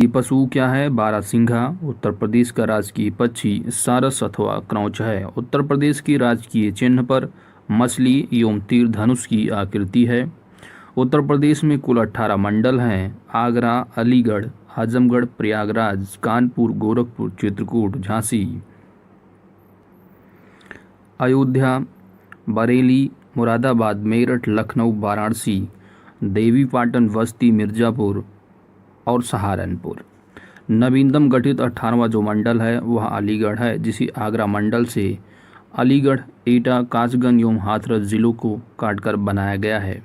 राजकीय पशु क्या है? बारहसिंघा। उत्तर प्रदेश का राजकीय पक्षी सारस अथवा क्रौच है। उत्तर प्रदेश की राजकीय चिन्ह पर मछली एवं तीर धनुष की आकृति है। उत्तर प्रदेश में कुल 18 मंडल हैं। आगरा, अलीगढ़, आजमगढ़, प्रयागराज, कानपुर, गोरखपुर, चित्रकूट, झांसी, अयोध्या, बरेली, मुरादाबाद, मेरठ, लखनऊ, वाराणसी, देवीपाटन, बस्ती, मिर्जापुर और सहारनपुर। नवीनतम गठित 18वां जो मंडल है वह अलीगढ़ है, जिसे आगरा मंडल से अलीगढ़, एटा, कासगंज एवं हाथरस जिलों को काटकर बनाया गया है।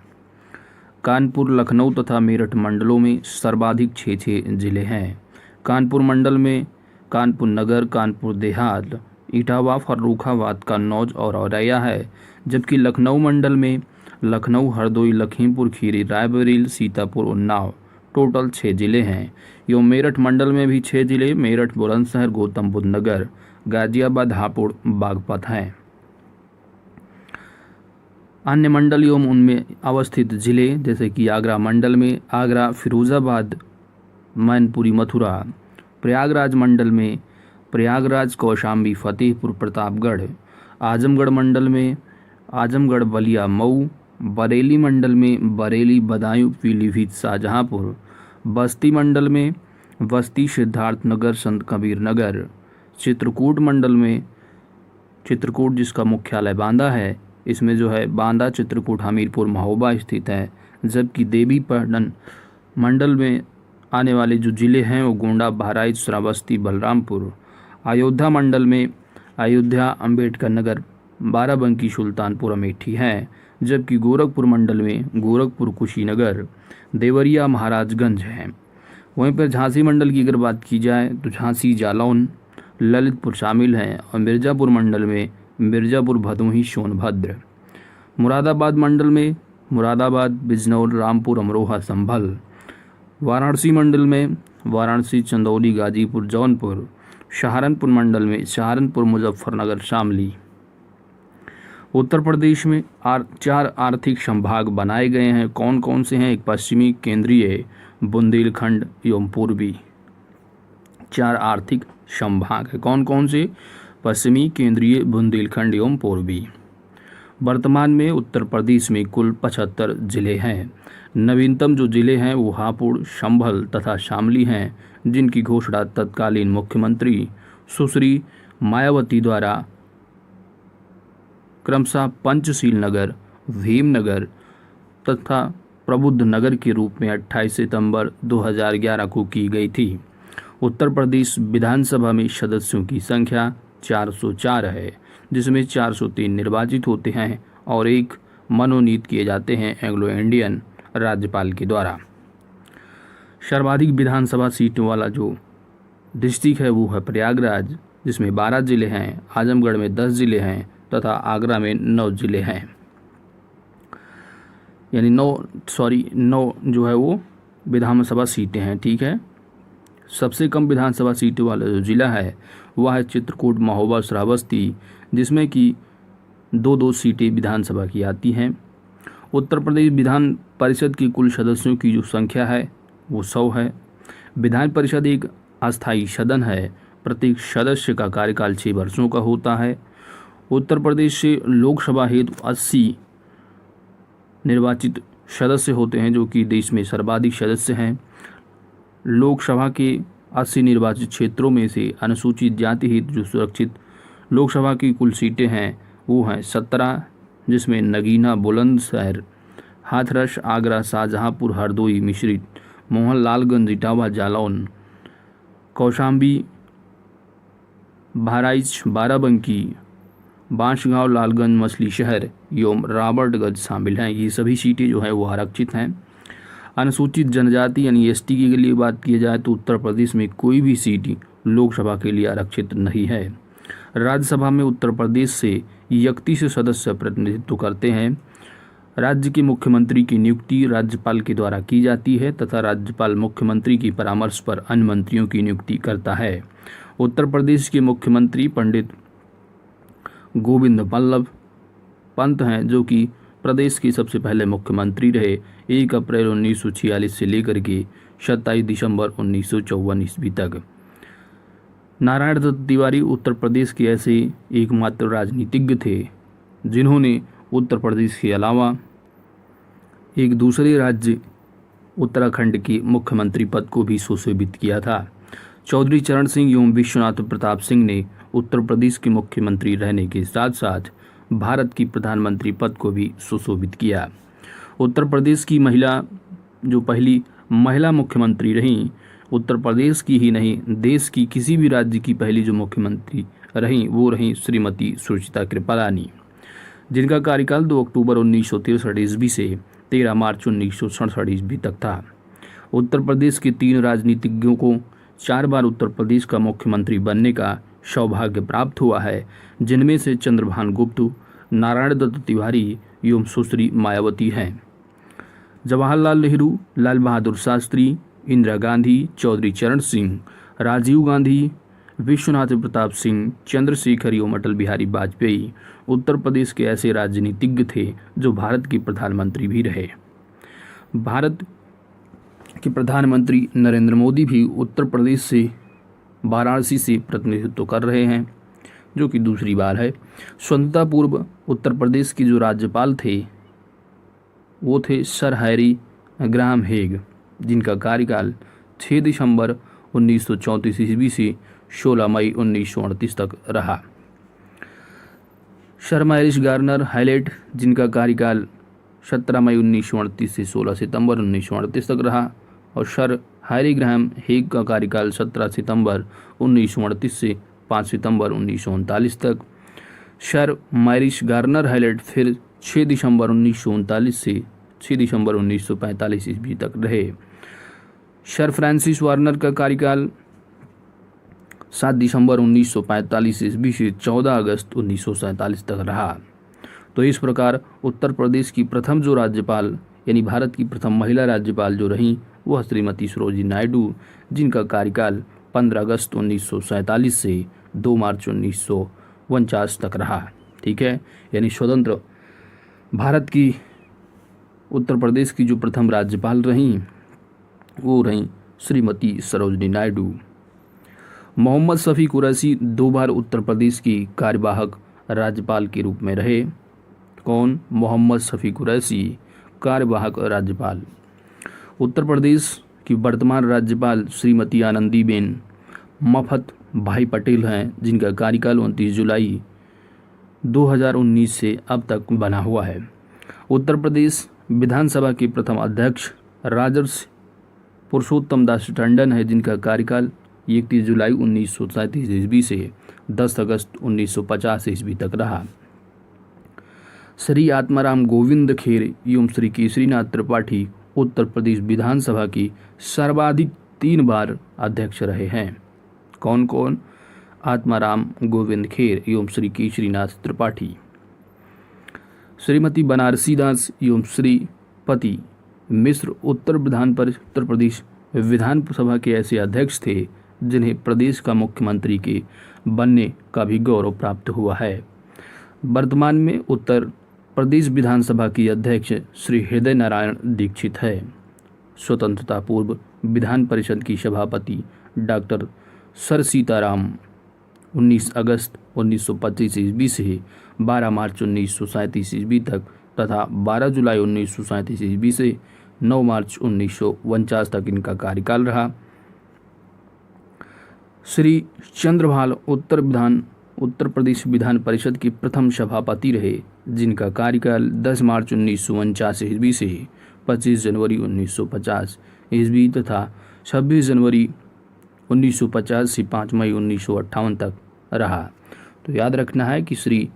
कानपुर, लखनऊ तथा मेरठ मंडलों में सर्वाधिक 6 जिले हैं। कानपुर मंडल में कानपुर नगर, कानपुर देहात, इटावा, फर्रुखाबाद, कन्नौज और औरैया है, जबकि लखनऊ मंडल में लखनऊ, हरदोई, लखीमपुर खीरी, रायबरेली, सीतापुर, उन्नाव टोटल 6 जिले हैं। एवं मेरठ मंडल में भी 6 जिले मेरठ, बुलंदशहर, गौतम बुद्ध नगर, गाजियाबाद, हापुड़, बागपत हैं। अन्य मंडल एवं उनमें अवस्थित जिले जैसे कि आगरा मंडल में आगरा, फिरोजाबाद, मैनपुरी, मथुरा। प्रयागराज मंडल में प्रयागराज, कौशाम्बी, फतेहपुर, प्रतापगढ़। आजमगढ़ मंडल में आजमगढ़, बलिया, मऊ। बरेली मंडल में बरेली, बदायूं, पीलीभीत, शाहजहांपुर। बस्ती मंडल में बस्ती, सिद्धार्थनगर, संत कबीर नगर। चित्रकूट मंडल में चित्रकूट जिसका मुख्यालय बांदा है, इसमें जो है बांदा, चित्रकूट, हमीरपुर, महोबा स्थित है। जबकि देवीपाटन मंडल में आने वाले जो जिले हैं वो गोंडा, बहराइच, श्रावस्ती, बलरामपुर। अयोध्या मंडल में अयोध्या, अम्बेडकर नगर, बाराबंकी, सुल्तानपुर, अमेठी हैं। जबकि गोरखपुर मंडल में गोरखपुर, कुशीनगर, देवरिया, महाराजगंज हैं। वहीं पर झांसी मंडल की अगर बात की जाए तो झांसी, जालौन, ललितपुर शामिल हैं। और मिर्ज़ापुर मंडल में मिर्ज़ापुर, भदोही, सोनभद्र। मुरादाबाद मंडल में मुरादाबाद, बिजनौर, रामपुर, अमरोहा, संभल। वाराणसी मंडल में वाराणसी, चंदौली, गाजीपुर, जौनपुर। सहारनपुर मंडल में सहारनपुर, मुजफ्फरनगर, शामली। उत्तर प्रदेश में 4 आर्थिक संभाग बनाए गए हैं। कौन कौन से हैं? एक पश्चिमी, केंद्रीय, बुंदेलखंड एवं पूर्वी। 4 आर्थिक संभाग है। कौन कौन से? पश्चिमी, केंद्रीय, बुंदेलखंड एवं पूर्वी। वर्तमान में उत्तर प्रदेश में कुल 75 जिले हैं। नवीनतम जो जिले हैं वो हापुड़, संभल तथा शामली हैं, जिनकी घोषणा तत्कालीन मुख्यमंत्री सुश्री मायावती द्वारा क्रमशः पंचशील नगर, भीमनगर तथा प्रबुद्ध नगर के रूप में 28 सितंबर 2011 को की गई थी। उत्तर प्रदेश विधानसभा में सदस्यों की संख्या 404 है, जिसमें 403 निर्वाचित होते हैं और 1 मनोनीत किए जाते हैं एंग्लो इंडियन राज्यपाल के द्वारा। सर्वाधिक विधानसभा सीटों वाला जो डिस्ट्रिक्ट है वो है प्रयागराज, जिसमें 12 जिले हैं। आजमगढ़ में 10 जिले हैं तथा आगरा में 9 जिले हैं, यानी 9 जो है वो विधानसभा सीटें हैं। ठीक है। सबसे कम विधानसभा सीटों वाला जो जिला है वह है चित्रकूट, महोबा, श्रावस्ती, जिसमें कि 2-2 सीटें विधानसभा की आती हैं। उत्तर प्रदेश विधान परिषद की कुल सदस्यों की जो संख्या है वो 100 है। विधान परिषद एक अस्थायी सदन है। प्रत्येक सदस्य का कार्यकाल 6 वर्षों का होता है। उत्तर प्रदेश से लोकसभा हेतु 80 निर्वाचित सदस्य होते हैं, जो कि देश में सर्वाधिक सदस्य हैं। लोकसभा के 80 निर्वाचित क्षेत्रों में से अनुसूचित जाति हेतु जो सुरक्षित लोकसभा की कुल सीटें हैं वो हैं 17, जिसमें नगीना, बुलंदशहर, हाथरस, आगरा, शाहजहांपुर, हरदोई, मिश्रित, मोहनलालगंज, इटावा, जालौन, कौशाम्बी, बहराइच, बाराबंकी, बांसगांव, लालगंज, मछली शहर एवं रॉबर्टगंज शामिल हैं। ये सभी सीटें जो है वो आरक्षित हैं। अनुसूचित जनजाति यानी एसटी के लिए बात की जाए तो उत्तर प्रदेश में कोई भी सीट लोकसभा के लिए आरक्षित नहीं है। राज्यसभा में उत्तर प्रदेश से 31 सदस्य प्रतिनिधित्व करते हैं। राज्य के मुख्यमंत्री की नियुक्ति राज्यपाल के द्वारा की जाती है तथा राज्यपाल मुख्यमंत्री की परामर्श पर अन्य मंत्रियों की नियुक्ति करता है। उत्तर प्रदेश के मुख्यमंत्री पंडित गोविंद बल्लभ पंत हैं, जो कि प्रदेश के सबसे पहले मुख्यमंत्री रहे। 1 अप्रैल 1946 से लेकर के 27 दिसंबर 1954 ईस्वी तक। नारायण दत्त तिवारी उत्तर प्रदेश के ऐसे एकमात्र राजनीतिज्ञ थे जिन्होंने उत्तर प्रदेश के अलावा एक दूसरे राज्य उत्तराखंड के मुख्यमंत्री पद को भी सुशोभित किया था। चौधरी चरण सिंह एवं विश्वनाथ प्रताप सिंह ने उत्तर प्रदेश के मुख्यमंत्री रहने के साथ साथ भारत की प्रधानमंत्री पद को भी सुशोभित किया। उत्तर प्रदेश की जो पहली महिला मुख्यमंत्री रहीं, उत्तर प्रदेश की ही नहीं देश की किसी भी राज्य की पहली जो मुख्यमंत्री रहीं वो रहीं श्रीमती सुचेता कृपलानी, जिनका कार्यकाल 2 अक्टूबर 1963 ईस्वी से 13 मार्च 1967 ईस्वी तक था। उत्तर प्रदेश के 3 राजनीतिज्ञों को 4 बार उत्तर प्रदेश का मुख्यमंत्री बनने का सौभाग्य प्राप्त हुआ है, जिनमें से चंद्रभान गुप्त, नारायण दत्त तिवारी एवं सुश्री मायावती हैं। जवाहरलाल नेहरू, लाल बहादुर शास्त्री, इंदिरा गांधी, चौधरी चरण सिंह, राजीव गांधी, विश्वनाथ प्रताप सिंह, चंद्रशेखर एवं अटल बिहारी वाजपेयी उत्तर प्रदेश के ऐसे राजनीतिज्ञ थे जो भारत के प्रधानमंत्री भी रहे। भारत के प्रधानमंत्री नरेंद्र मोदी भी उत्तर प्रदेश से वाराणसी से प्रतिनिधित्व कर रहे हैं, जो कि दूसरी बार है। स्वतंत्रता पूर्व उत्तर प्रदेश के जो राज्यपाल थे वो थे सर हैरी ग्राहम हेग, जिनका कार्यकाल 6 दिसंबर 1934 ईस्वी से 16 मई 1938 तक रहा। सर मैरिश गार्नर हाइलेट, जिनका कार्यकाल 17 मई 1938 से 16 सितंबर 1938 तक रहा, और सर हैरी ग्राहम हेग का कार्यकाल 17 सितंबर 1938 से 5 सितंबर 1939 तक। सर मैरिश गार्नर हाइलेट फिर 6 दिसंबर 1939 से 6 दिसंबर 1945 ईस्वी तक रहे। सर फ्रांसिस वार्नर का कार्यकाल 7 दिसंबर 1945 ईस्वी से 14 अगस्त 1947 तक रहा। तो इस प्रकार उत्तर प्रदेश की प्रथम जो राज्यपाल यानी भारत की प्रथम महिला राज्यपाल जो रहीं वह श्रीमती सरोजिनी नायडू, जिनका कार्यकाल 15 अगस्त 1947 से 2 मार्च 1949 तक रहा। ठीक है, यानी स्वतंत्र भारत की उत्तर प्रदेश की जो प्रथम राज्यपाल रहीं वो रहीं श्रीमती सरोजिनी नायडू। मोहम्मद शफी कुरैशी 2 बार उत्तर प्रदेश की कार्यवाहक राज्यपाल के रूप में रहे। कौन? मोहम्मद शफी कुरैशी, कार्यवाहक राज्यपाल। उत्तर प्रदेश की वर्तमान राज्यपाल श्रीमती आनंदीबेन मफत भाई पटेल हैं, जिनका कार्यकाल 29 जुलाई 2019 से अब तक बना हुआ है। उत्तर प्रदेश विधानसभा के प्रथम अध्यक्ष राजर्षि पुरुषोत्तम दास टंडन है, जिनका कार्यकाल 31 जुलाई 1937 ईस्वी से 10 अगस्त 1950 ईस्वी तक रहा। श्री आत्माराम गोविंद खेर एवं श्री केसरीनाथ त्रिपाठी उत्तर प्रदेश विधानसभा की सर्वाधिक 3 बार अध्यक्ष रहे हैं। कौन कौन? आत्माराम गोविंद खेर एवं श्री केसरीनाथ त्रिपाठी। श्रीमती बनारसी दास एवं श्रीपति मिश्र उत्तर प्रदेश विधानसभा के ऐसे अध्यक्ष थे जिन्हें प्रदेश का मुख्यमंत्री के बनने का भी गौरव प्राप्त हुआ है। वर्तमान में उत्तर प्रदेश विधानसभा की अध्यक्ष श्री हृदय नारायण दीक्षित है। स्वतंत्रता पूर्व विधान परिषद की सभापति डॉक्टर सर सीताराम 19 अगस्त 1925 ईस्वी से 12 मार्च 1937 ईस्वी तक तथा 12 जुलाई 1937 ईस्वी से 9 मार्च 1949 तक इनका कार्यकाल रहा। श्री चंद्रभाल उत्तर प्रदेश विधान परिषद के प्रथम सभापति रहे, जिनका कार्यकाल 10 मार्च 1949 ईस्वी से 25 जनवरी 1950 ईस्वी तथा 26 जनवरी 1950 से 5 मई 1958 तक रहा। तो याद रखना है कि श्री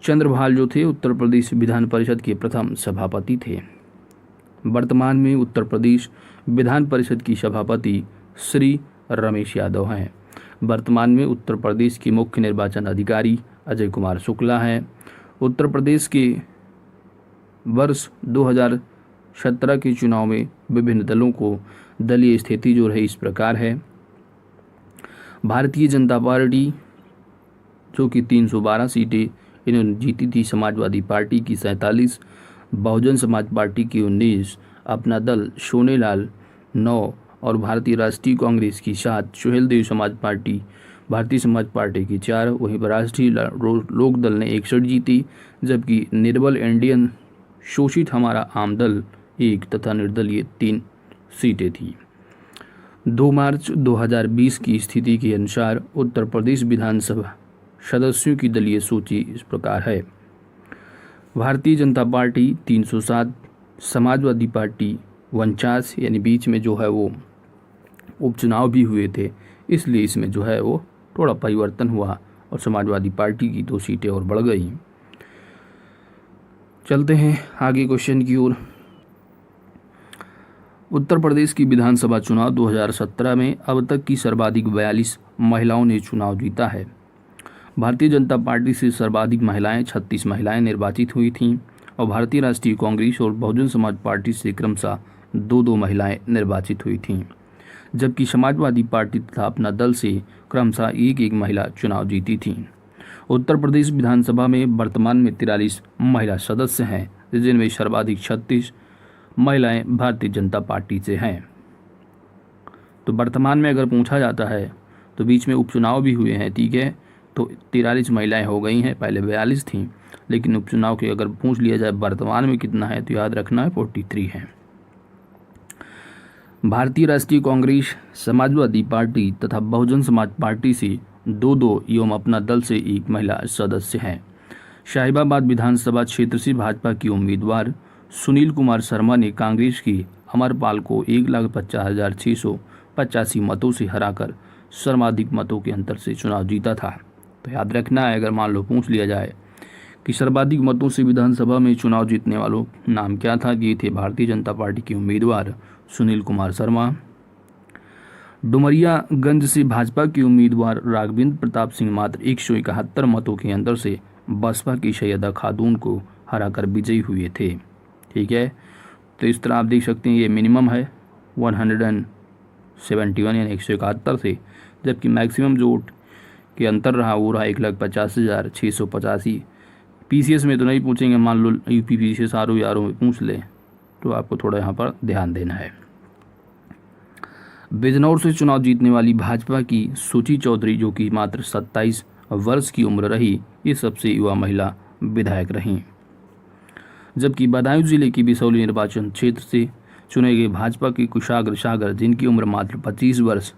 चंद्रभाल जो थे उत्तर प्रदेश विधान परिषद के प्रथम सभापति थे। वर्तमान में उत्तर प्रदेश विधान परिषद की सभापति श्री रमेश यादव हैं। वर्तमान में उत्तर प्रदेश के मुख्य निर्वाचन अधिकारी अजय कुमार शुक्ला हैं। उत्तर प्रदेश के वर्ष 2017 के चुनाव में विभिन्न दलों को दलीय स्थिति जो रही इस प्रकार है। भारतीय जनता पार्टी जो कि 312 सीटें इन्होंने जीती थी, समाजवादी पार्टी की 47, बहुजन समाज पार्टी की 19, अपना दल सोनेलाल 9 और भारतीय राष्ट्रीय कांग्रेस की 7, सुहेलदेव समाज पार्टी भारतीय समाज पार्टी की 4, वहीं पर राष्ट्रीय लोक दल ने 61 जीती, जबकि निर्बल इंडियन शोषित हमारा आम दल 1 तथा निर्दलीय 3 सीटें थी। 2 मार्च 2020 की स्थिति के अनुसार उत्तर प्रदेश विधानसभा सदस्यों की दलीय सूची इस प्रकार है। भारतीय जनता पार्टी 307, समाजवादी पार्टी 49, यानी बीच में जो है वो उपचुनाव भी हुए थे, इसलिए इसमें जो है वो थोड़ा परिवर्तन हुआ और समाजवादी पार्टी की 2 सीटें और बढ़ गई। चलते हैं आगे क्वेश्चन की ओर। उत्तर प्रदेश की विधानसभा चुनाव 2017 में अब तक की सर्वाधिक 42 महिलाओं ने चुनाव जीता है। भारतीय जनता पार्टी से सर्वाधिक महिलाएं 36 महिलाएं निर्वाचित हुई थीं और भारतीय राष्ट्रीय कांग्रेस और बहुजन समाज पार्टी से क्रमशः 2-2 महिलाएं निर्वाचित हुई थीं, जबकि समाजवादी पार्टी तथा अपना दल से क्रमशः 1-1 महिला चुनाव जीती थीं। उत्तर प्रदेश विधानसभा में वर्तमान में 43 महिला सदस्य हैं, जिनमें सर्वाधिक 36 महिलाएं भारतीय जनता पार्टी से हैं। तो वर्तमान में अगर पूछा जाता है तो बीच में उपचुनाव भी हुए हैं, ठीक है, तो 43 महिलाएं हो गई हैं, पहले 42 थीं, लेकिन उपचुनाव के अगर पूछ लिया जाए वर्तमान में कितना है तो याद रखना है 43 है। भारतीय राष्ट्रीय कांग्रेस, समाजवादी पार्टी तथा बहुजन समाज पार्टी से 2-2 एवं अपना दल से 1 महिला सदस्य हैं। शाहिबाबाद विधानसभा क्षेत्र से भाजपा की उम्मीदवार सुनील कुमार शर्मा ने कांग्रेस की अमरपाल को 1,50,685 मतों से हराकर सर्वाधिक मतों के अंतर से चुनाव जीता था। तो याद रखना है, अगर मान लो पूछ लिया जाए कि सर्वाधिक मतों से विधानसभा में चुनाव जीतने वालों नाम क्या था, ये थे भारतीय जनता पार्टी के उम्मीदवार सुनील कुमार शर्मा। डुमरियागंज से भाजपा के उम्मीदवार राघवेंद्र प्रताप सिंह मात्र 171 मतों के अंतर से बसपा की सैयदा खातून को हराकर विजयी हुए थे, ठीक है। तो इस तरह आप देख सकते हैं ये मिनिमम है 171 यानी 171 से, जबकि मैक्सिमम जो वोट के अंतर रहा वो रहा 1,50,685। पीसीएस में तो नहीं पूछेंगे, मान लो यूपी पीसीएस आर में पूछ ले तो आपको थोड़ा यहाँ पर ध्यान देना है। बिजनौर से चुनाव जीतने वाली भाजपा की सुची चौधरी, जो कि मात्र 27 वर्ष की उम्र रही, ये सबसे युवा महिला विधायक रहीं। जबकि बदायूं जिले की बिसौली निर्वाचन क्षेत्र से चुने गए भाजपा के कुशाग्र सागर, जिनकी उम्र मात्र 25 वर्ष,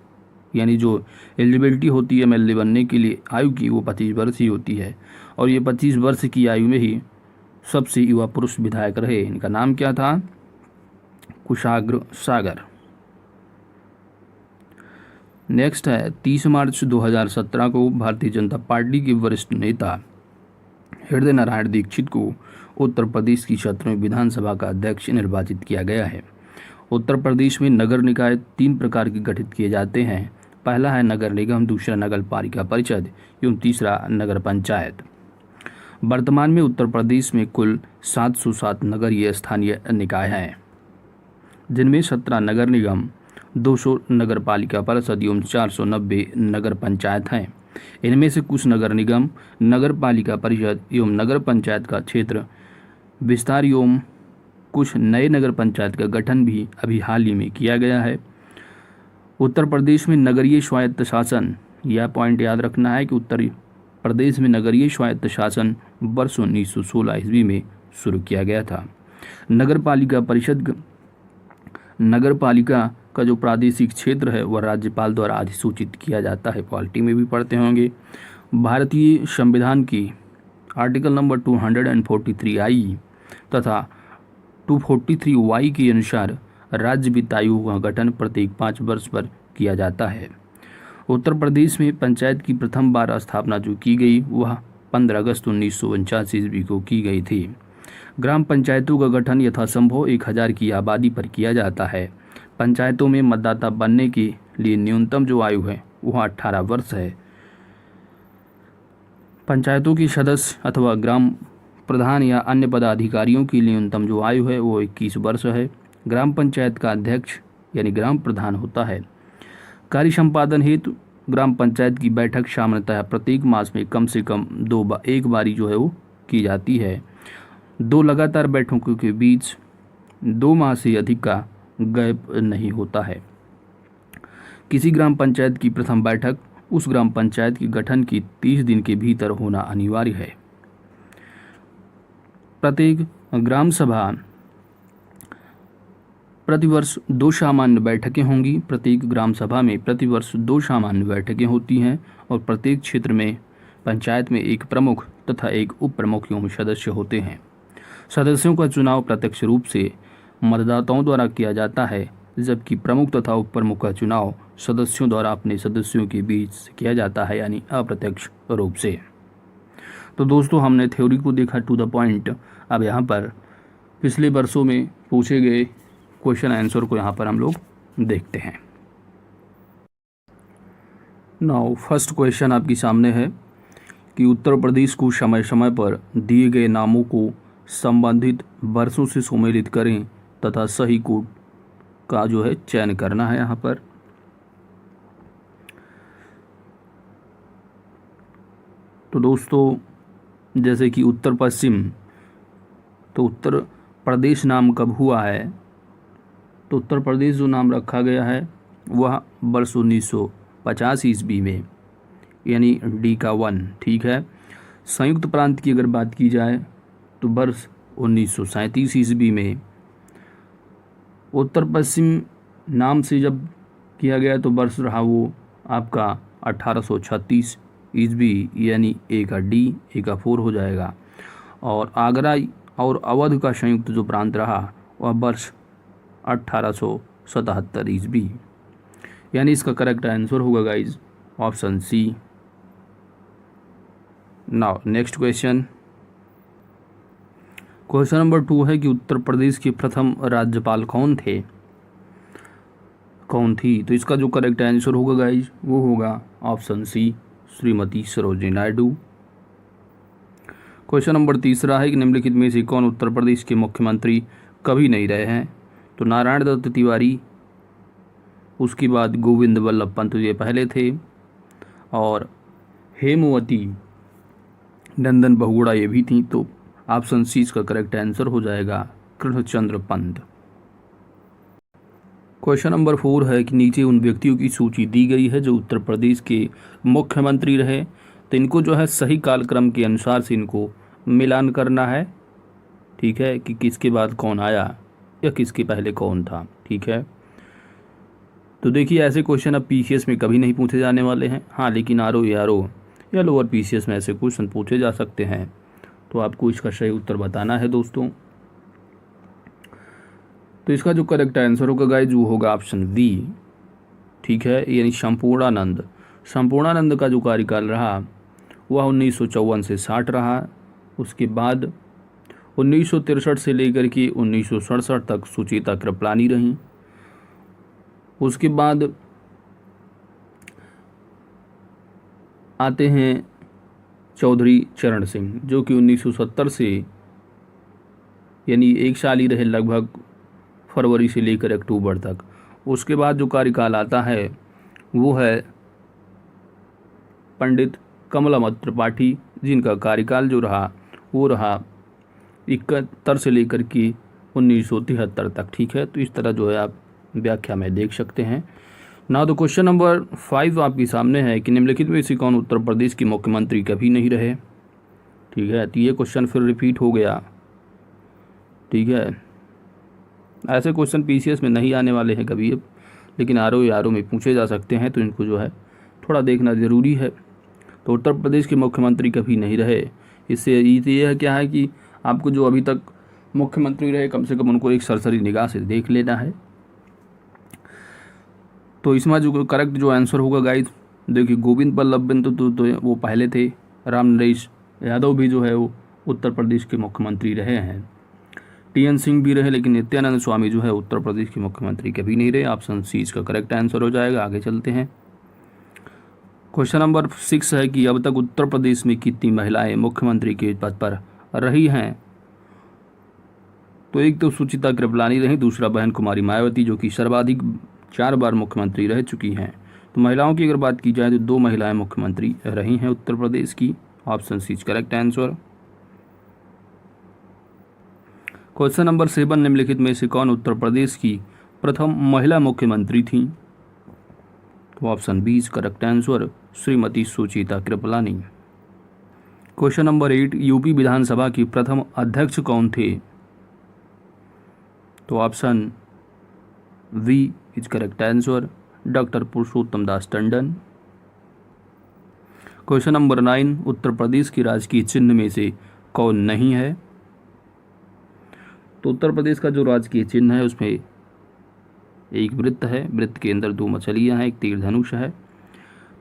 यानी जो एलिजिबिलिटी होती है एमएलए बनने के लिए आयु की, वो 25 वर्ष ही होती है, और ये 25 वर्ष की आयु में ही सबसे युवा पुरुष विधायक रहे। इनका नाम क्या था? कुशाग्र सागर। नेक्स्ट है 30 मार्च 2017 को भारतीय जनता पार्टी के वरिष्ठ नेता हृदय नारायण दीक्षित को उत्तर प्रदेश की 17वीं विधानसभा का अध्यक्ष निर्वाचित किया गया है। उत्तर प्रदेश में नगर निकाय 3 प्रकार के गठित किए जाते हैं। पहला है नगर निगम, दूसरा नगर पालिका परिषद एवं तीसरा नगर पंचायत। वर्तमान में उत्तर प्रदेश में कुल 707 नगरीय स्थानीय निकाय हैं, जिनमें 17 नगर निगम, 200 नगर पालिका परिषद एवं 490 नगर पंचायत हैं। इनमें से कुछ नगर निगम, नगर पालिका परिषद एवं नगर पंचायत का क्षेत्र विस्तार एवं कुछ नए नगर पंचायत का गठन भी अभी हाल ही में किया गया है। उत्तर प्रदेश में नगरीय स्वायत्त शासन, यह पॉइंट याद रखना है कि उत्तर प्रदेश में नगरीय स्वायत्त शासन वर्ष 1916 ईस्वी में शुरू किया गया था। नगर पालिका परिषद, नगर पालिका का जो प्रादेशिक क्षेत्र है वह राज्यपाल द्वारा अधिसूचित किया जाता है, पॉलिटी में भी पढ़ते होंगे। भारतीय संविधान की आर्टिकल नंबर 243I तथा 243Y के अनुसार राज्य वित्त आयोग का गठन प्रत्येक 5 वर्ष पर किया जाता है। उत्तर प्रदेश में पंचायत की प्रथम बार स्थापना जो की गई वह 15 अगस्त 1949 ईस्वी को की गई थी। ग्राम पंचायतों का गठन यथासंभव 1000 की आबादी पर किया जाता है। पंचायतों में मतदाता बनने के लिए न्यूनतम जो आयु है वह 18 वर्ष है। पंचायतों के सदस्य अथवा ग्राम प्रधान या अन्य पदाधिकारियों की न्यूनतम जो आयु है वो 21 वर्ष है। ग्राम पंचायत का अध्यक्ष यानी ग्राम प्रधान होता है। कार्य संपादन हेतु ग्राम पंचायत की बैठक सामान्यतः प्रत्येक मास में कम से कम एक बारी जो है वो की जाती है। 2 लगातार बैठकों के बीच 2 माह से अधिक का गैप नहीं होता है। किसी ग्राम पंचायत की प्रथम बैठक उस ग्राम पंचायत के गठन के 30 दिन के भीतर होना अनिवार्य है। प्रत्येक ग्राम सभा प्रतिवर्ष 2 सामान्य बैठकें होंगी। प्रत्येक ग्राम सभा में प्रतिवर्ष 2 सामान्य बैठकें होती हैं और प्रत्येक क्षेत्र में पंचायत में एक प्रमुख तथा एक उप प्रमुख एवं सदस्य होते हैं। सदस्यों का चुनाव प्रत्यक्ष रूप से मतदाताओं द्वारा किया जाता है, जबकि प्रमुख तथा उप प्रमुख का चुनाव सदस्यों द्वारा अपने सदस्यों के बीच किया जाता है, यानी अप्रत्यक्ष रूप से। तो दोस्तों, हमने थ्योरी को देखा टू द पॉइंट। अब यहाँ पर पिछले वर्षों में पूछे गए क्वेश्चन आंसर को यहाँ पर हम लोग देखते हैं। नाउ फर्स्ट क्वेश्चन आपके सामने है कि उत्तर प्रदेश को समय समय पर दिए गए नामों को संबंधित वर्षों से सम्मिलित करें तथा सही कोड का जो है चयन करना है। यहाँ पर तो दोस्तों, जैसे कि उत्तर पश्चिम, तो उत्तर प्रदेश नाम कब हुआ है? तो उत्तर प्रदेश जो नाम रखा गया है वह वर्ष 1950 ईस्वी में, यानी डी का 1, ठीक है। संयुक्त प्रांत की अगर बात की जाए तो वर्ष 1937 ईस्वी में। उत्तर पश्चिम नाम से जब किया गया तो वर्ष रहा वो आपका 1836 ईस्वी, यानी ए का डी, ए का 4 हो जाएगा। और आगरा और अवध का संयुक्त जो प्रांत रहा वह वर्ष 1877 ईस्वी, यानी इसका करेक्ट आंसर होगा guys option C. Now next question number 2 है कि उत्तर प्रदेश के प्रथम राज्यपाल कौन थी? तो इसका जो करेक्ट आंसर होगा गाइज वो होगा option C, Shrimati Sarojini Naidu. Question number 3 है कि निम्नलिखित में से कौन उत्तर प्रदेश के मुख्यमंत्री कभी नहीं रहे हैं? तो नारायण दत्त तिवारी, उसके बाद गोविंद वल्लभ पंत ये पहले थे, और हेमवती नंदन बहुगुणा ये भी थी। तो ऑप्शन सी इसका करेक्ट आंसर हो जाएगा कृष्णचंद्र पंत। क्वेश्चन नंबर 4 है कि नीचे उन व्यक्तियों की सूची दी गई है जो उत्तर प्रदेश के मुख्यमंत्री रहे, तो इनको जो है सही कालक्रम के अनुसार से इनको मिलान करना है, ठीक है, कि किसके बाद कौन आया या किसके पहले कौन था, ठीक है। तो देखिए, ऐसे क्वेश्चन अब पीसीएस में कभी नहीं पूछे जाने वाले हैं। हाँ, लेकिन आरओ या लोअर पीसीएस में ऐसे क्वेश्चन पूछे जा सकते हैं, तो आपको इसका सही उत्तर बताना है दोस्तों। तो इसका जो करेक्ट आंसर होगा गाइज वो होगा ऑप्शन बी, ठीक है, यानी संपूर्णानंद का जो कार्यकाल रहा वह 1954 से 60 रहा। उसके बाद 1963 से लेकर के 1967 तक सुचेता कृपलानी रहीं। उसके बाद आते हैं चौधरी चरण सिंह, जो कि 1970 से, यानी 1 साल ही रहे लगभग, फरवरी से लेकर अक्टूबर तक। उसके बाद जो कार्यकाल आता है वो है पंडित कमलामत त्रिपाठी, जिनका कार्यकाल जो रहा वो रहा 71 से लेकर के 1973 तक, ठीक है। तो इस तरह जो है आप व्याख्या में देख सकते हैं। ना तो क्वेश्चन नंबर 5 आपके सामने है कि निम्नलिखित में से कौन उत्तर प्रदेश के मुख्यमंत्री कभी नहीं रहे, ठीक है। तो ये क्वेश्चन फिर रिपीट हो गया, ठीक है। ऐसे क्वेश्चन पीसीएस में नहीं आने वाले हैं कभी अब, लेकिन आरओ में पूछे जा सकते हैं, तो इनको जो है थोड़ा देखना ज़रूरी है। तो उत्तर प्रदेश के मुख्यमंत्री कभी नहीं रहे, इससे ये क्या है कि आपको जो अभी तक मुख्यमंत्री रहे कम से कम उनको एक सरसरी निगाह से देख लेना है। तो इसमें जो करेक्ट जो आंसर होगा गाइस, देखिए गोविंद बल्लभ पंत तो वो पहले थे, राम नरेश यादव भी जो है वो उत्तर प्रदेश के मुख्यमंत्री रहे हैं, टीएन सिंह भी रहे, लेकिन नित्यानंद स्वामी जो है उत्तर प्रदेश के मुख्यमंत्री कभी नहीं रहे। ऑप्शन सी इसका करेक्ट आंसर हो जाएगा। आगे चलते हैं। क्वेश्चन नंबर 6 है कि अब तक उत्तर प्रदेश में कितनी महिलाएं मुख्यमंत्री के पद पर रही हैं? तो एक तो सुचिता कृपलानी रही, दूसरा बहन कुमारी मायावती जो कि सर्वाधिक 4 बार मुख्यमंत्री रह चुकी हैं। तो महिलाओं की अगर बात की जाए तो 2 महिलाएं मुख्यमंत्री रही हैं उत्तर प्रदेश की। Option C correct answer. Question number 7, निम्नलिखित में से कौन उत्तर प्रदेश की प्रथम महिला मुख्यमंत्री थी? तो option B is correct answer, Shrimati Sucheta Kripalani. Question number 8, UP विधानसभा की प्रथम अध्यक्ष कौन थे? तो option V is correct answer, doctor Purushottam Das Tandon. Question number 9, Uttar Pradesh की राजकीय चिन्ह में से कौन नहीं है? तो उत्तर प्रदेश का जो राजकीय चिन्ह है उसमें एक वृत्त है, वृत्त के अंदर 2 मछलियां हैं, एक तीर धनुष है।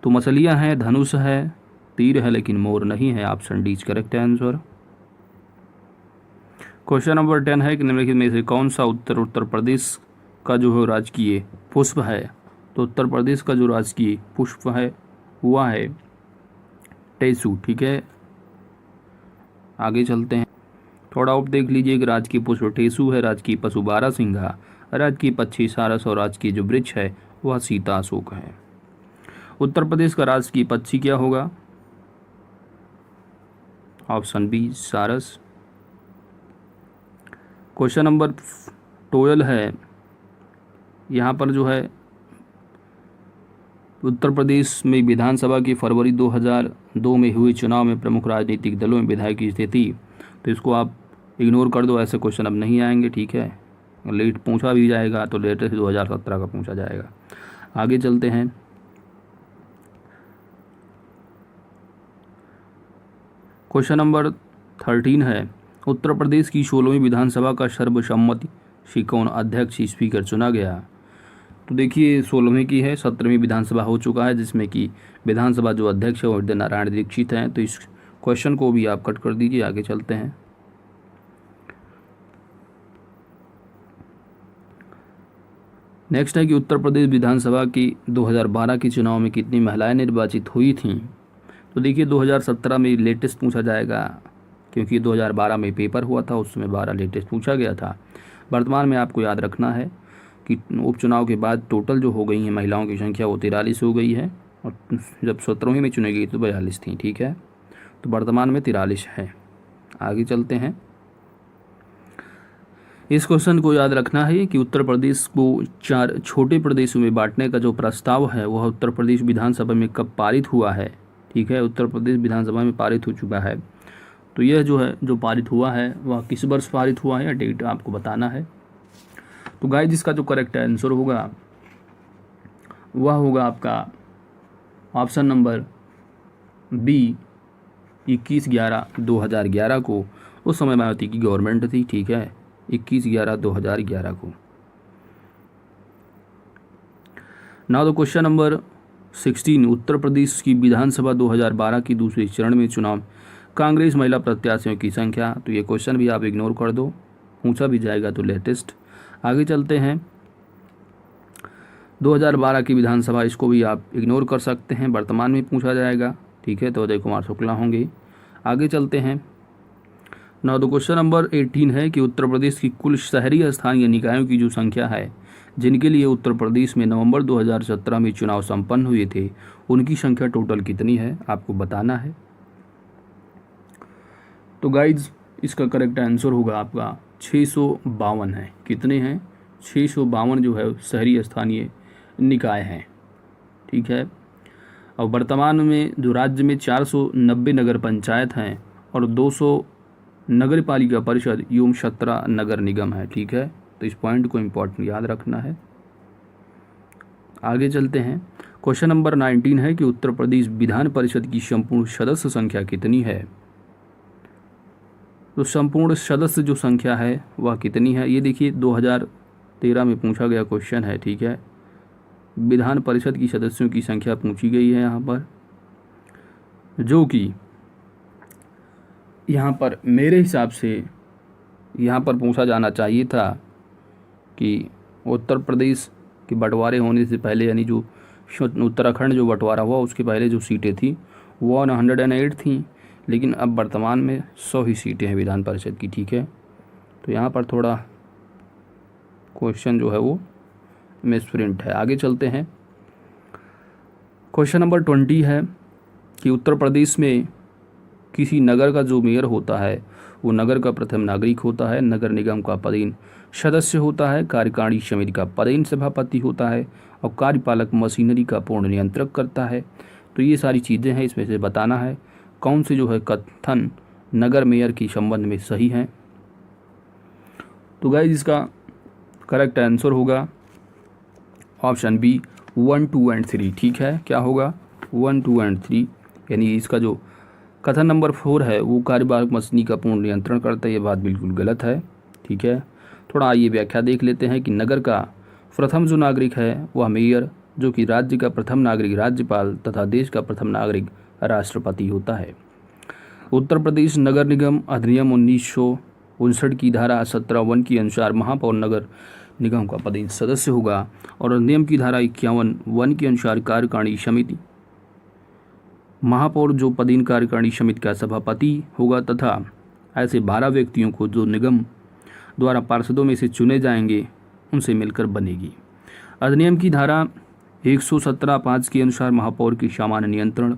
तो मछलियां हैं, धनुष है, तीर है, लेकिन मोर नहीं है। Option D is correct answer. Question number 10 है कि निम्नलिखित में से कौन सा उत्तर प्रदेश का जो है राजकीय पुष्प है? तो उत्तर प्रदेश का जो राजकीय पुष्प है वह है टेसू। ठीक है, आगे चलते हैं। थोड़ा और देख लीजिए कि राजकीय पुष्प टेसू है, राजकीय पशु बारहसिंघा, राजकीय पक्षी सारस और राजकीय जो वृक्ष है वह सीता अशोक है। उत्तर प्रदेश का राजकीय पक्षी क्या होगा? ऑप्शन बी सारस। क्वेश्चन नंबर 12 है, यहाँ पर जो है उत्तर प्रदेश में विधानसभा की फरवरी 2002 में हुए चुनाव में प्रमुख राजनीतिक दलों में विधायक की स्थिति। तो इसको आप इग्नोर कर दो, ऐसे क्वेश्चन अब नहीं आएंगे। ठीक है, लेट पूछा भी जाएगा तो लेटेस्ट 2017 का पूछा जाएगा। आगे चलते हैं। क्वेश्चन नंबर 13 है, उत्तर प्रदेश की 16वीं विधानसभा का सर्वसम्मति से कौन अध्यक्ष स्पीकर चुना गया? तो देखिए 16वीं की है, 17वीं विधानसभा हो चुका है जिसमें कि विधानसभा जो अध्यक्ष है वो हृदय नारायण दीक्षित हैं। तो इस क्वेश्चन को भी आप कट कर दीजिए। आगे चलते हैं। नेक्स्ट है कि उत्तर प्रदेश विधानसभा की 2012 के चुनाव में कितनी महिलाएं निर्वाचित हुई थीं? तो देखिए 2017 में लेटेस्ट पूछा जाएगा क्योंकि 2012 में पेपर हुआ था, उसमें 12 लेटेस्ट पूछा गया था। वर्तमान में आपको याद रखना है कि उपचुनाव के बाद टोटल जो हो गई है महिलाओं की संख्या वो 43 हो गई है और जब 17वीं में चुनी गई तो 42 थी। ठीक है, तो वर्तमान में 43 है। आगे चलते हैं। इस क्वेश्चन को याद रखना है कि उत्तर प्रदेश को 4 छोटे प्रदेशों में बांटने का जो प्रस्ताव है वह उत्तर प्रदेश विधानसभा में कब पारित हुआ है? ठीक है, उत्तर प्रदेश विधानसभा में पारित हो चुका है। तो यह जो है जो पारित हुआ है वह किस वर्ष पारित हुआ है या डेट आपको बताना है। तो गाइस इसका जो करेक्ट आंसर होगा वह होगा आपका ऑप्शन नंबर बी 21/11/2011 को। उस समय मायावती की गवर्नमेंट थी। ठीक है, 21/11/2011 को। नाउ द क्वेश्चन नंबर 16, उत्तर प्रदेश की विधानसभा 2012 की दूसरे चरण में चुनाव कांग्रेस महिला प्रत्याशियों की संख्या। तो ये क्वेश्चन भी आप इग्नोर कर दो, पूछा भी जाएगा तो लेटेस्ट। आगे चलते हैं। 2012 की विधानसभा, इसको भी आप इग्नोर कर सकते हैं, वर्तमान में पूछा जाएगा। ठीक है, तो उदय कुमार शुक्ला होंगे। आगे चलते हैं। नाउ द क्वेश्चन नंबर 18 है कि उत्तर प्रदेश की कुल शहरी स्थानीय निकायों की जो संख्या है जिनके लिए उत्तर प्रदेश में नवंबर 2017 में चुनाव संपन्न हुए थे उनकी संख्या टोटल कितनी है आपको बताना है। तो गाइज इसका करेक्ट आंसर होगा आपका 652 है। कितने हैं? 652 जो है शहरी स्थानीय निकाय हैं। ठीक है, और वर्तमान में जो राज्य में 490 नगर पंचायत हैं और 200 नगर पालिका परिषद एवं 17 नगर निगम है। ठीक है, तो इस पॉइंट को इम्पोर्टेंट याद रखना है। आगे चलते हैं। क्वेश्चन नंबर 19 है कि उत्तर प्रदेश विधान परिषद की संपूर्ण सदस्य संख्या कितनी है? तो संपूर्ण सदस्य जो संख्या है वह कितनी है? ये देखिए 2013 में पूछा गया क्वेश्चन है। ठीक है, विधान परिषद की सदस्यों की संख्या पूछी गई है यहाँ पर, जो कि यहाँ पर मेरे हिसाब से यहाँ पर पूछा जाना चाहिए था कि उत्तर प्रदेश के बंटवारे होने से पहले, यानी जो उत्तराखंड जो बंटवारा हुआ उसके पहले जो सीटें थी वो 108 थी, लेकिन अब वर्तमान में 100 ही सीटें हैं विधान परिषद की। ठीक है, तो यहाँ पर थोड़ा क्वेश्चन जो है वो मिसप्रिंट है। आगे चलते हैं। क्वेश्चन नंबर 20 है कि उत्तर प्रदेश में किसी नगर का जो मेयर होता है वो नगर का प्रथम नागरिक होता है, नगर निगम का पदेन सदस्य होता है, कार्यकारिणी समिति का पदेन सभापति होता है और कार्यपालक मशीनरी का पूर्ण नियंत्रक करता है। तो ये सारी चीज़ें हैं, इसमें से बताना है कौन से जो है कथन नगर मेयर के संबंध में सही हैं। तो गाइस इसका करेक्ट आंसर होगा ऑप्शन बी 1, 2 एंड 3। ठीक है, क्या होगा 1, 2 एंड 3, यानी इसका जो कथन नंबर 4 है वो कार्यपालक मशीनरी का पूर्ण नियंत्रण करता है, ये बात बिल्कुल गलत है। ठीक है, थोड़ा आइए व्याख्या देख लेते हैं कि नगर का प्रथम जो नागरिक है वह मेयर, जो कि राज्य का प्रथम नागरिक राज्यपाल तथा देश का प्रथम नागरिक राष्ट्रपति होता है। उत्तर प्रदेश नगर निगम अधिनियम 1959 की धारा 17(1) के अनुसार महापौर नगर निगम का पदेन सदस्य होगा और अधिनियम की धारा 51(1) के अनुसार कार्यकारिणी समिति महापौर जो पदेन कार्यकारिणी समिति का सभापति होगा तथा ऐसे 12 व्यक्तियों को जो निगम द्वारा पार्षदों में से चुने जाएंगे उनसे मिलकर बनेगी। अधिनियम की धारा 117(5) के अनुसार महापौर की सामान्य नियंत्रण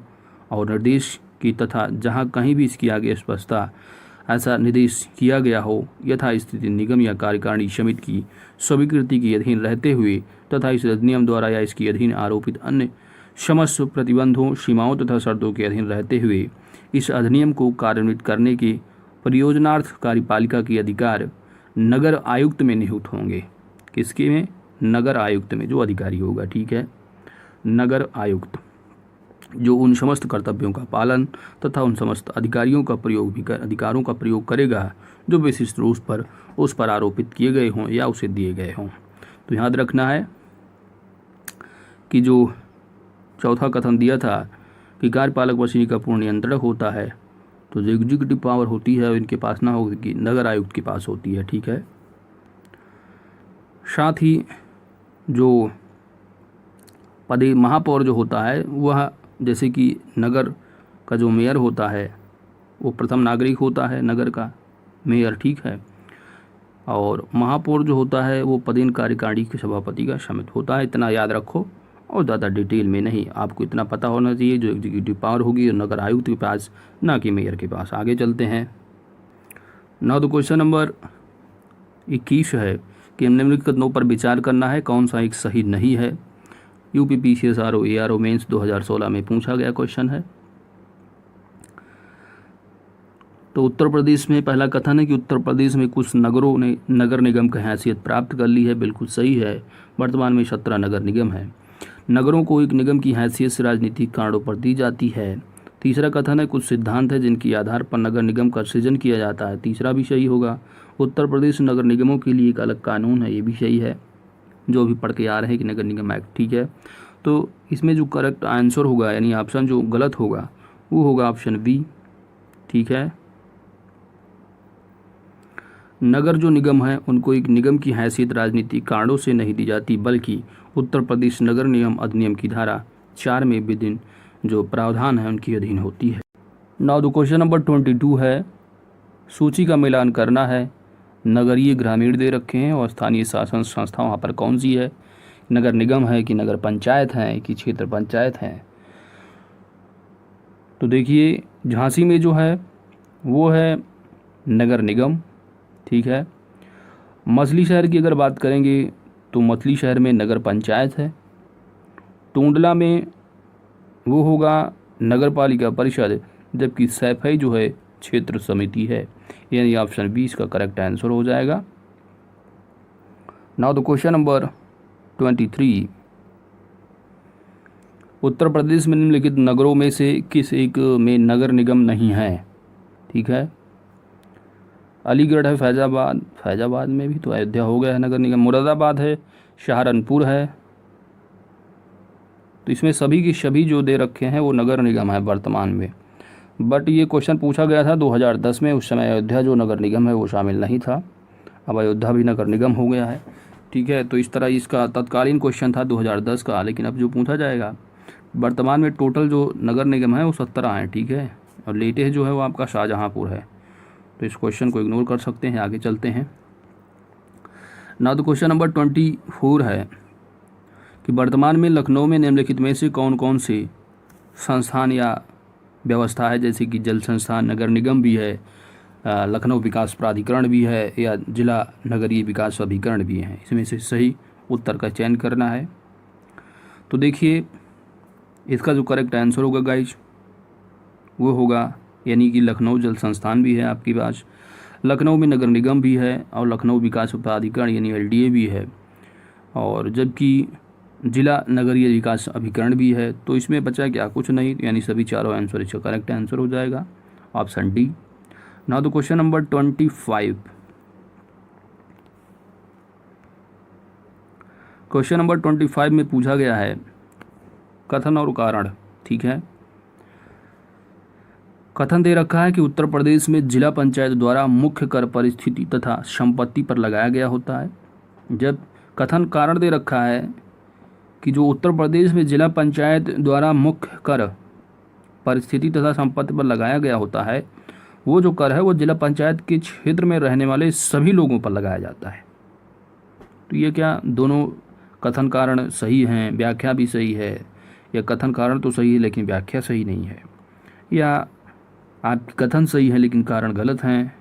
और निर्देश की तथा जहां कहीं भी इसकी आगे स्पष्टता ऐसा निर्देश किया गया हो यथा स्थिति निगम या कार्यकारिणी समिति की स्वीकृति के अधीन रहते हुए तथा इस अधिनियम द्वारा या इसके अधीन आरोपित अन्य समस्त प्रतिबंधों सीमाओं तथा शर्तों के अधीन रहते हुए इस अधिनियम को कार्यान्वित करने के परियोजनार्थ कार्यपालिका के अधिकार नगर आयुक्त में निहित होंगे। किसके में? नगर आयुक्त में जो अधिकारी होगा। ठीक है, नगर आयुक्त जो उन समस्त कर्तव्यों का पालन तथा उन समस्त अधिकारों का प्रयोग करेगा जो विशिष्ट रूप उस पर आरोपित किए गए हों या उसे दिए गए हों। तो याद रखना है कि जो चौथा कथन दिया था कि कार्यपालक मशीनरी का पूर्ण नियंत्रक होता है, तो जो एग्जीक्यूटिव पावर होती है इनके पास ना होगी कि नगर आयुक्त के पास होती है। ठीक है, साथ ही जो पदे महापौर जो होता है वह जैसे कि नगर का जो मेयर होता है वो प्रथम नागरिक होता है नगर का मेयर। ठीक है, और महापौर जो होता है वो पदेन कार्यकारिणी के सभापति का समिति होता है। इतना याद रखो और ज़्यादा डिटेल में नहीं, आपको इतना पता होना चाहिए जो एग्जीक्यूटिव पावर होगी और नगर आयुक्त के पास, ना कि मेयर के पास। आगे चलते हैं। नाउ द क्वेश्चन नंबर 21 है कि निम्नलिखित कथनों पर विचार करना है, कौन सा एक सही नहीं है। UPPCSRO ARO मेंस 2016 में पूछा गया क्वेश्चन है। तो उत्तर प्रदेश में पहला कथन है कि उत्तर प्रदेश में कुछ नगरों ने नगर निगम की हैसियत प्राप्त कर ली है। बिल्कुल सही है, वर्तमान में 17 नगर निगम है। नगरों को एक निगम की हैसियत से राजनीतिक कारणों पर दी जाती है। तीसरा कथन है कुछ सिद्धांत है जिनके आधार पर नगर निगम का सृजन किया जाता है। तीसरा भी सही होगा। उत्तर प्रदेश नगर निगमों के लिए एक अलग कानून है, ये भी सही है, जो भी पढ़ के आ रहे हैं कि नगर निगम एक्ट। ठीक है, तो इसमें जो करेक्ट आंसर होगा यानी ऑप्शन जो गलत होगा वो होगा ऑप्शन बी। ठीक है, नगर जो निगम है उनको एक निगम की हैसियत राजनीतिक कारणों से नहीं दी जाती, बल्कि उत्तर प्रदेश नगर निगम अधिनियम की धारा 4 में विभिन्न जो प्रावधान है उनकी अधीन होती है। नाउ द क्वेश्चन नंबर 22 है, सूची का मिलान करना है। नगरीय ग्रामीण दे रखे हैं और स्थानीय शासन संस्था वहाँ पर कौन सी है, नगर निगम है कि नगर पंचायत है कि क्षेत्र पंचायत है। तो देखिए झांसी में जो है वो है नगर निगम। ठीक है, मछली शहर की अगर बात करेंगे तो मछली शहर में नगर पंचायत है। टूंडला में वो होगा नगर पालिका परिषद, जबकि सैफई जो है क्षेत्र समिति है, यानी ऑप्शन 20 का करेक्ट आंसर हो जाएगा। Now the question number 23, Uttar Pradesh में निम्नलिखित नगरों में से किस एक में नगर निगम नहीं है। ठीक है, अलीगढ़ है, फैजाबाद में भी तो अयोध्या हो गया है नगर निगम, मुरादाबाद है, सहारनपुर है। तो इसमें सभी की सभी जो दे रखे हैं वो नगर निगम है वर्तमान में। बट ये क्वेश्चन पूछा गया था 2010 में, उस समय अयोध्या जो नगर निगम है वो शामिल नहीं था, अब अयोध्या भी नगर निगम हो गया है। ठीक है, तो इस तरह इसका तत्कालीन क्वेश्चन था 2010 का, लेकिन अब जो पूछा जाएगा वर्तमान में टोटल जो नगर निगम है वो 17 हैं। ठीक है, और लेटेस्ट जो है वो आपका शाहजहाँपुर है। तो इस क्वेश्चन को इग्नोर कर सकते हैं, आगे चलते हैं। नाउ द क्वेश्चन नंबर 24 है कि वर्तमान में लखनऊ में निम्नलिखित में से कौन कौन से संस्थान या व्यवस्था है, जैसे कि जल संस्थान, नगर निगम भी है, लखनऊ विकास प्राधिकरण भी है, या जिला नगरीय विकास अभिकरण भी है। इसमें से सही उत्तर का चयन करना है। तो देखिए इसका जो करेक्ट आंसर होगा गाइज वो होगा, यानी कि लखनऊ जल संस्थान भी है आपके पास, लखनऊ में नगर निगम भी है, और लखनऊ विकास प्राधिकरण यानी LDA भी है, और जबकि जिला नगरीय विकास अभिकरण भी है। तो इसमें बचा क्या, कुछ नहीं, यानी सभी चारों आंसर इसका करेक्ट आंसर हो जाएगा, option D. Now the question number 25। Question number 25 में पूछा गया है कथन और कारण। ठीक है, कथन दे रखा है कि उत्तर प्रदेश में जिला पंचायत द्वारा मुख्य कर परिस्थिति तथा संपत्ति पर लगाया गया होता है। जब कथन कारण दे रखा है कि जो उत्तर प्रदेश में जिला पंचायत द्वारा मुख्य कर परिस्थिति तथा संपत्ति पर लगाया गया होता है, वो जो कर है वो जिला पंचायत के क्षेत्र में रहने वाले सभी लोगों पर लगाया जाता है। तो ये क्या दोनों कथन कारण सही हैं, व्याख्या भी सही है, या कथन कारण तो सही है लेकिन व्याख्या सही नहीं है, या आपकी कथन सही है लेकिन कारण गलत हैं,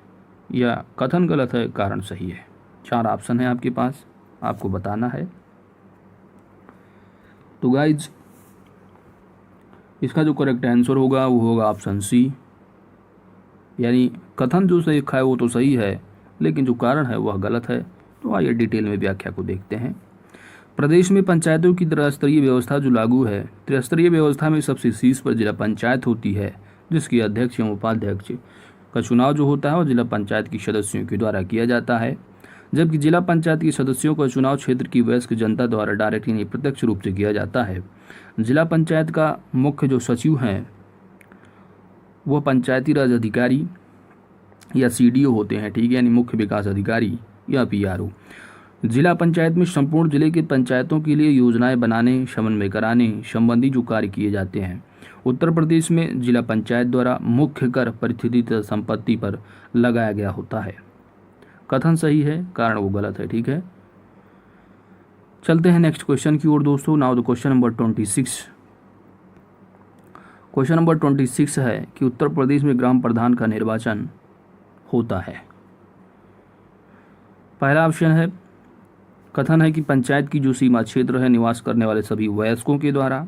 या कथन गलत है कारण सही है? 4 ऑप्शन है आपके पास, आपको बताना है। तो गाइज इसका जो करेक्ट आंसर होगा वो होगा ऑप्शन सी, यानी कथन जो सही लिखा है वो तो सही है लेकिन जो कारण है वह गलत है। तो आइए डिटेल में व्याख्या को देखते हैं। प्रदेश में पंचायतों की त्रिस्तरीय व्यवस्था जो लागू है, त्रिस्तरीय व्यवस्था में सबसे शीर्ष पर जिला पंचायत होती है, जिसकी अध्यक्ष एवं उपाध्यक्ष का चुनाव जो होता है वो जिला पंचायत के सदस्यों के द्वारा किया जाता है, जबकि जिला पंचायत के सदस्यों का चुनाव क्षेत्र की वयस्क जनता द्वारा डायरेक्ट यानी प्रत्यक्ष रूप से किया जाता है। जिला पंचायत का मुख्य जो सचिव हैं वह पंचायती राज अधिकारी या CDO होते हैं। ठीक है, यानी मुख्य विकास अधिकारी या PRO। जिला पंचायत में संपूर्ण जिले के पंचायतों के लिए योजनाएं बनाने, समन्वय कराने संबंधी जो कार्य किए जाते हैं। उत्तर प्रदेश में जिला पंचायत द्वारा मुख्य कर परिस्थिति तथा संपत्ति पर लगाया गया होता है। कथन सही है, कारण वो गलत है। ठीक है, चलते हैं नेक्स्ट क्वेश्चन की ओर दोस्तों। Now the question number 26। Question number 26 है कि उत्तर प्रदेश में ग्राम प्रधान का निर्वाचन होता है। पहला ऑप्शन है, कथन है कि पंचायत की जो सीमा क्षेत्र है निवास करने वाले सभी वयस्कों के द्वारा,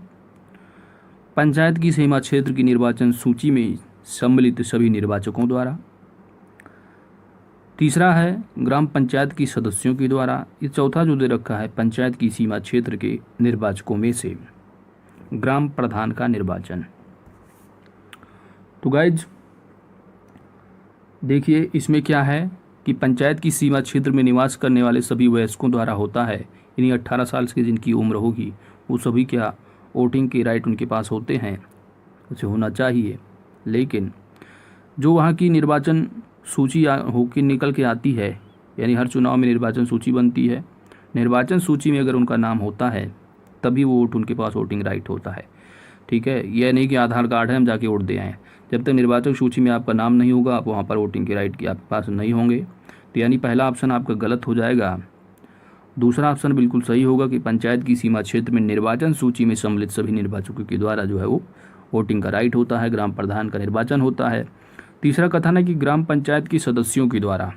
पंचायत की सीमा क्षेत्र की निर्वाचन सूची में सम्मिलित सभी निर्वाचकों द्वारा। तीसरा है ग्राम पंचायत की सदस्यों के द्वारा। ये चौथा जो दे रखा है पंचायत की सीमा क्षेत्र के निर्वाचकों में से ग्राम प्रधान का निर्वाचन। तो गाइज देखिए इसमें क्या है कि पंचायत की सीमा क्षेत्र में निवास करने वाले सभी वयस्कों द्वारा होता है, यानी 18 साल की जिनकी उम्र होगी वो सभी क्या वोटिंग के राइट उनके पास होते हैं, उसे होना चाहिए। लेकिन जो वहाँ की निर्वाचन सूची होकर निकल के आती है, यानी हर चुनाव में निर्वाचन सूची बनती है, निर्वाचन सूची में अगर उनका नाम होता है तभी वो वोट उनके पास वोटिंग राइट होता है। ठीक है, यह नहीं कि आधार कार्ड है हम जाके वोट दे आएँ। जब तक निर्वाचक सूची में आपका नाम नहीं होगा आप वहाँ पर वोटिंग के राइट के आपके पास नहीं होंगे। तो यानी पहला ऑप्शन आपका गलत हो जाएगा। दूसरा ऑप्शन बिल्कुल सही होगा कि पंचायत की सीमा क्षेत्र में निर्वाचन सूची में सम्मिलित सभी निर्वाचकों के द्वारा जो है वो वोटिंग का राइट होता है, ग्राम प्रधान का निर्वाचन होता है। तीसरा कथन है कि ग्राम पंचायत की सदस्यों के द्वारा,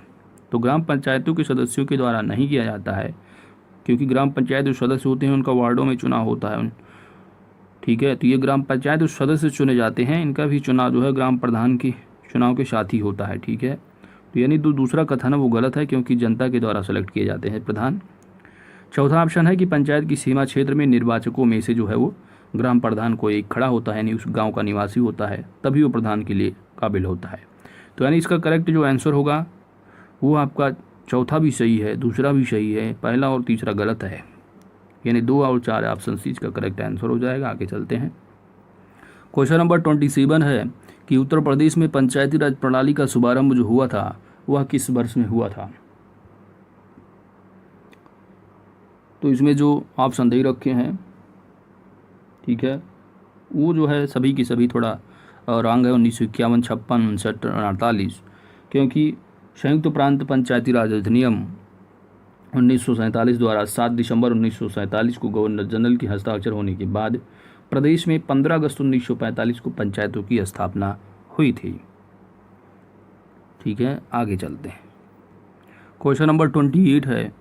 तो ग्राम पंचायतों के सदस्यों के द्वारा नहीं किया जाता है, क्योंकि ग्राम पंचायत जो सदस्य होते हैं उनका वार्डों में चुनाव होता है। ठीक है, तो ये ग्राम पंचायत जो सदस्य चुने जाते हैं इनका भी चुनाव जो है ग्राम प्रधान के चुनाव के साथ ही होता है। ठीक है, तो यानी दूसरा कथन है वो गलत है, क्योंकि जनता के द्वारा सेलेक्ट किए जाते हैं प्रधान। चौथा ऑप्शन है कि पंचायत की सीमा क्षेत्र में निर्वाचकों में से जो है वो ग्राम प्रधान कोई एक खड़ा होता है, यानी उस गांव का निवासी होता है, तभी वो प्रधान के लिए काबिल होता है। तो यानी इसका करेक्ट जो आंसर होगा वो आपका चौथा भी सही है, दूसरा भी सही है, पहला और तीसरा गलत है, यानी 2 और 4 ऑप्शन सी का करेक्ट आंसर हो जाएगा। आगे चलते हैं। क्वेश्चन नंबर 27 है कि उत्तर प्रदेश में पंचायती राज प्रणाली का शुभारंभ जो हुआ था वह किस वर्ष में हुआ था? तो इसमें जो ऑप्शन दे रखे हैं, ठीक है, वो जो है सभी की सभी थोड़ा रॉन्ग है। 1951, 56, 59, 48, क्योंकि संयुक्त प्रांत पंचायती राज अधिनियम 1947 द्वारा 7 दिसंबर 1947 को गवर्नर जनरल के हस्ताक्षर होने के बाद प्रदेश में 15 अगस्त 1945 को पंचायतों की स्थापना हुई थी। ठीक है, आगे चलते हैं। क्वेश्चन नंबर 28 है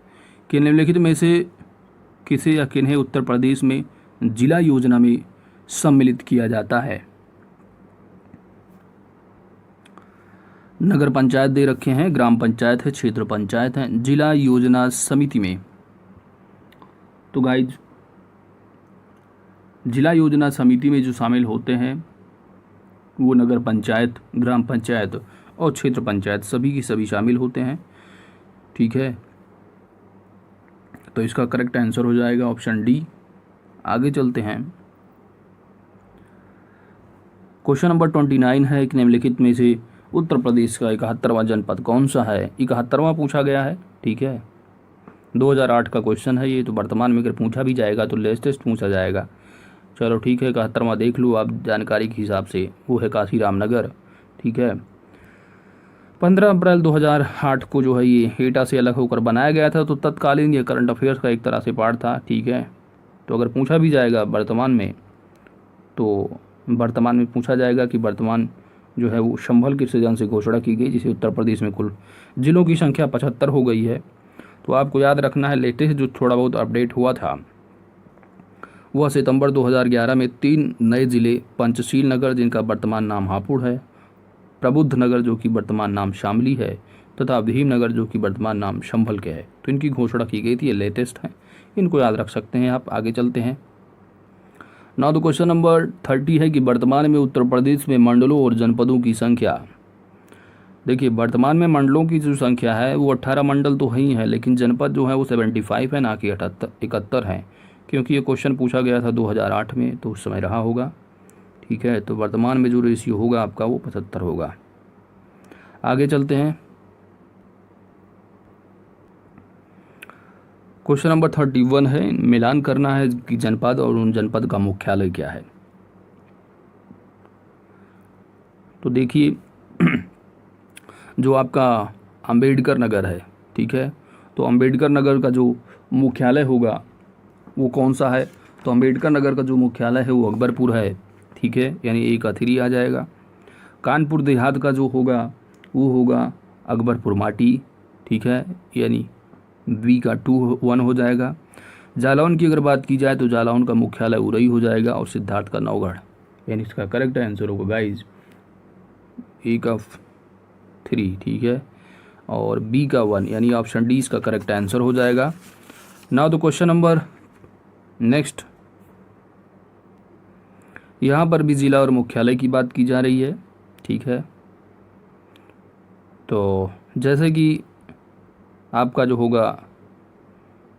कि निम्नलिखित में से किसे या किन्हें उत्तर प्रदेश में जिला योजना में सम्मिलित किया जाता है। नगर पंचायत दे रखे हैं, ग्राम पंचायत है, क्षेत्र पंचायत है, जिला योजना समिति में। तो गाइज जिला योजना समिति में जो शामिल होते हैं वो नगर पंचायत, ग्राम पंचायत और क्षेत्र पंचायत सभी की सभी शामिल होते हैं। ठीक है, तो इसका करेक्ट आंसर हो जाएगा ऑप्शन डी। आगे चलते हैं। क्वेश्चन नंबर 29 है कि निम्नलिखित में से उत्तर प्रदेश का 71वां जनपद कौन सा है। 71वां पूछा गया है। ठीक है, 2008 का क्वेश्चन है ये, तो वर्तमान में अगर पूछा भी जाएगा तो लेटेस्ट पूछा जाएगा। चलो ठीक है, 71वां देख लो आप जानकारी के हिसाब से, वो है काशीराम नगर। ठीक है, 15 अप्रैल 2008 को जो है ये एटा से अलग होकर बनाया गया था। तो तत्कालीन ये करंट अफेयर्स का एक तरह से पार्ट था। ठीक है, तो अगर पूछा भी जाएगा वर्तमान में, तो वर्तमान में पूछा जाएगा कि वर्तमान जो है वो संभल के सृजन से घोषणा की गई, जिसे उत्तर प्रदेश में कुल जिलों की संख्या 75 हो गई है। तो आपको याद रखना है लेटेस्ट जो थोड़ा बहुत अपडेट हुआ था वह सितंबर 2011 में 3 नए ज़िले पंचशील नगर जिनका वर्तमान नाम हापुड़ है, प्रबुद्ध नगर जो कि वर्तमान नाम शामली है, तथा भीमनगर जो कि वर्तमान नाम संभल के है। तो इनकी घोषणा की गई थी, ये लेटेस्ट है, इनको याद रख सकते हैं आप। आगे चलते हैं। नाउ द क्वेश्चन नंबर 30 है कि वर्तमान में उत्तर प्रदेश में मंडलों और जनपदों की संख्या। देखिए वर्तमान में मंडलों की जो संख्या है वो 18 मंडल तो ही है, लेकिन जनपद जो है वो 75 है, ना कि 71 है, क्योंकि ये क्वेश्चन पूछा गया था 2008 में, तो उस समय रहा होगा। ठीक है, तो वर्तमान में जो रेशियो होगा आपका वो 75 होगा। आगे चलते हैं। क्वेश्चन नंबर 31 है, मिलान करना है कि जनपद और उन जनपद का मुख्यालय क्या है। तो देखिए जो आपका अंबेडकर नगर है, ठीक है, तो अंबेडकर नगर का जो मुख्यालय होगा वो कौन सा है। तो अंबेडकर नगर का जो मुख्यालय है वो अकबरपुर है। ठीक है, यानी एक अथरी आ जाएगा। कानपुर देहात का जो होगा वो होगा अकबरपुर माटी। ठीक है, यानी बी का 1 हो जाएगा। जालौन की अगर बात की जाए तो जालौन का मुख्यालय उरई हो जाएगा और सिद्धार्थ का नौगढ़, यानी इसका करेक्ट आंसर होगा गाइज ए का 3। ठीक है, और बी का 1, यानी ऑप्शन डी इसका करेक्ट आंसर हो जाएगा। Now the question number next, यहाँ पर भी जिला और मुख्यालय की बात की जा रही है। ठीक है, तो जैसे कि आपका जो होगा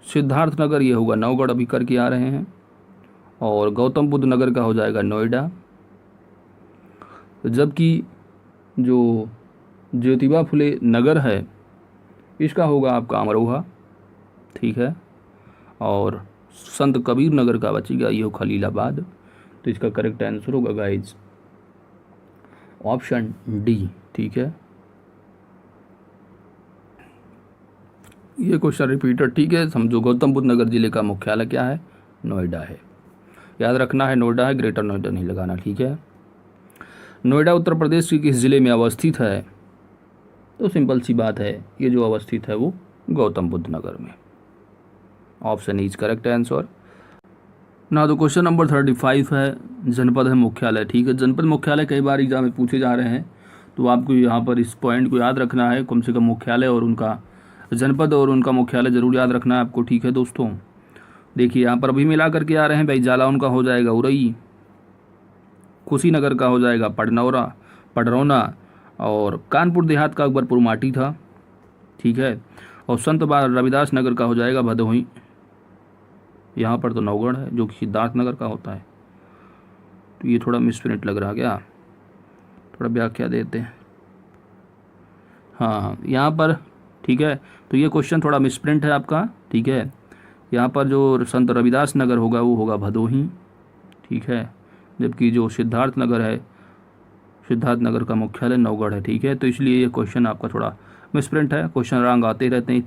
सिद्धार्थ नगर ये होगा नौगढ़, अभी करके आ रहे हैं, और गौतम बुद्ध नगर का हो जाएगा नोएडा, जबकि जो ज्योतिबा फुले नगर है इसका होगा आपका अमरोहा। ठीक है, और संत कबीर नगर का बचेगा ये हो खलीलाबाद। तो इसका करेक्ट आंसर होगा गाइज ऑप्शन डी। ठीक है, ये क्वेश्चन रिपीटेड। ठीक है, समझो गौतम बुद्ध नगर जिले का मुख्यालय क्या है, नोएडा है। याद रखना है नोएडा है, ग्रेटर नोएडा नहीं लगाना। ठीक है, नोएडा उत्तर प्रदेश के किस जिले में अवस्थित है। तो सिंपल सी बात है, ये जो अवस्थित है वो गौतम बुद्ध नगर में। Option is correct answer. ना तो क्वेश्चन नंबर 35 है, जनपद है मुख्यालय। ठीक है, जनपद मुख्यालय कई बार एग्जाम में पूछे जा रहे हैं, तो आपको यहाँ पर इस पॉइंट को याद रखना है, कम से कम मुख्यालय और उनका जनपद और उनका मुख्यालय जरूर याद रखना है आपको। ठीक है दोस्तों, देखिए यहाँ पर अभी मिला करके आ रहे हैं भाई। जालौन का हो जाएगा उरई, कुशीनगर का हो जाएगा पडरौना, और कानपुर देहात का अकबरपुर माटी था। ठीक है, और संत रविदास नगर का हो जाएगा भदोही। यहाँ पर तो नौगढ़ है जो कि सिद्धार्थ नगर का होता है। तो ये थोड़ा मिसप्रिंट लग रहा क्या, थोड़ा व्याख्या देते हैं। हाँ यहाँ पर ठीक है, तो ये क्वेश्चन थोड़ा मिसप्रिंट है आपका। ठीक है, यहाँ पर जो संत रविदास नगर होगा वो होगा भदोही। ठीक है, जबकि जो सिद्धार्थ नगर है, सिद्धार्थ नगर का मुख्यालय नौगढ़ है। ठीक है, तो इसलिए ये क्वेश्चन आपका थोड़ा मिसप्रिंट है। क्वेश्चन रॉन्ग आते रहते हैं।